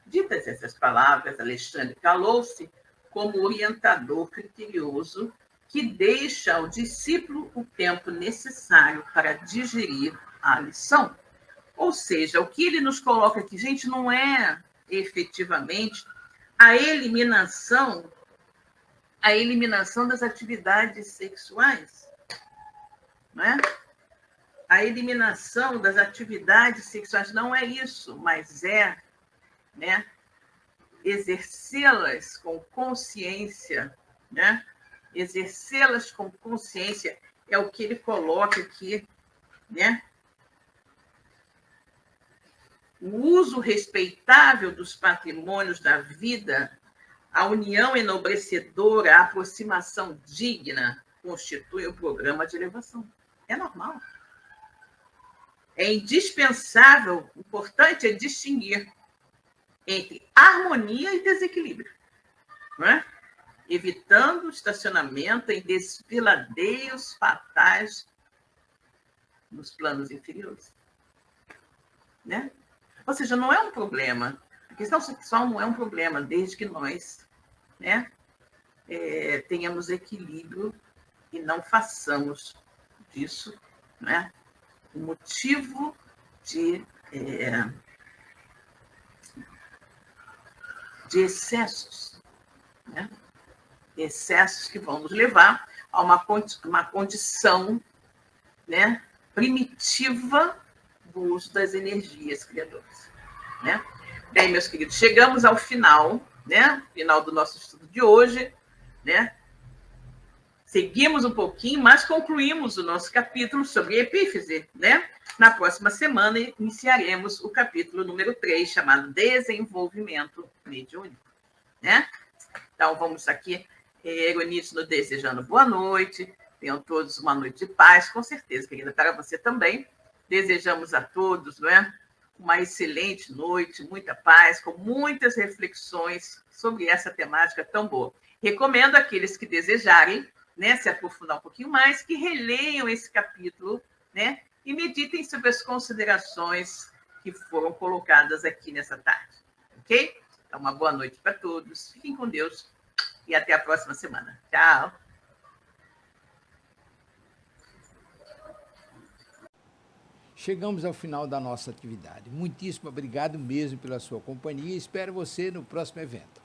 Ditas essas palavras, Alexandre calou-se como orientador criterioso que deixa ao discípulo o tempo necessário para digerir a lição. Ou seja, o que ele nos coloca aqui, gente, não é efetivamente a eliminação das atividades sexuais, não é? A eliminação das atividades sexuais não é isso, mas é, né, exercê-las com consciência, né? Exercê-las com consciência é o que ele coloca aqui, né? O uso respeitável dos patrimônios da vida, a união enobrecedora, a aproximação digna constitui um programa de elevação. É normal. É indispensável, importante é distinguir entre harmonia e desequilíbrio, não é? Evitando o estacionamento em desfiladeiros fatais nos planos inferiores, né? Ou seja, não é um problema. A questão sexual não é um problema, desde que nós, né, tenhamos equilíbrio e não façamos disso, né, um motivo de excessos, né? Excessos que vão nos levar a uma condição, né, primitiva do uso das energias criadoras, né? Bem, meus queridos, chegamos ao final, né? Final do nosso estudo de hoje, né? Seguimos um pouquinho, mas concluímos o nosso capítulo sobre epífise, né? Na próxima semana iniciaremos o capítulo número 3, chamado Desenvolvimento Mediúnico, né? Então, vamos aqui, uníssono, desejando boa noite. Tenham todos uma noite de paz, com certeza, querida, para você também. Desejamos a todos, não é? Uma excelente noite, muita paz, com muitas reflexões sobre essa temática tão boa. Recomendo àqueles que desejarem, né, se aprofundar um pouquinho mais, que releiam esse capítulo, né, e meditem sobre as considerações que foram colocadas aqui nessa tarde, ok? Então, uma boa noite para todos, fiquem com Deus e até a próxima semana. Tchau! Chegamos ao final da nossa atividade. Muitíssimo obrigado mesmo pela sua companhia e espero você no próximo evento.